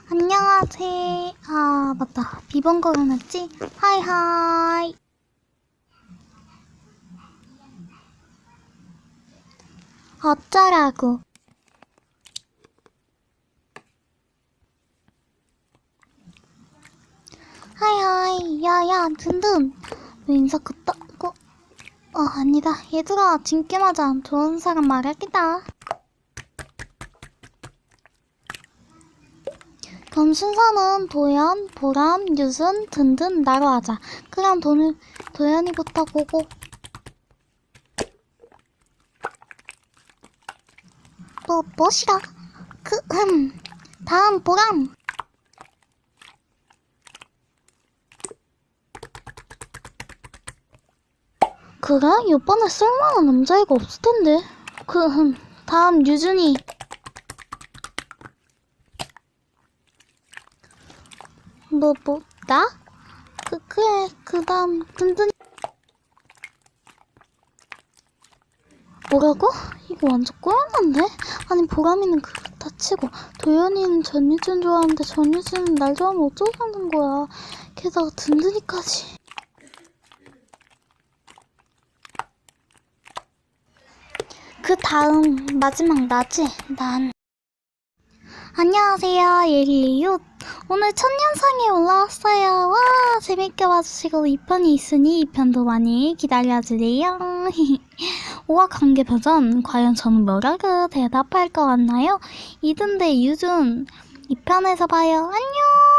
안녕하세요. 아, 맞다. 비번 걸어놨지? 하이하이. 어쩌라고. 하이하이. 야야, 든든. 왜 인사 그따고? 아니다. 얘들아, 진게맞아. 좋은 사람 말할게다. 그럼 순서는 도연, 보람, 유순, 든든, 나로 하자. 그럼 도연이부터 보고. 뭐시라? 다음 보람. 그래? 이번에 쓸만한 남자애가 없을 텐데. 다음 유준이. 나? 그래. 그 다음 든든. 뭐라고? 이거 완전 꼬였는데? 아니, 보람이는 그렇다 치고 도연이는 전유준 좋아하는데 전유준은 날 좋아하면 어쩌자는 거야. 게다가 든든이까지. 그 다음 마지막 나지? 난. 안녕하세요, 예리유. 오늘 첫 영상이 올라왔어요. 와, 재밌게 봐주시고 2편이 있으니 2편도 많이 기다려주세요. 5화 관계 버전, 과연 저는 뭐라고 대답할 것 같나요? 이든 대 유준 2편에서 봐요. 안녕.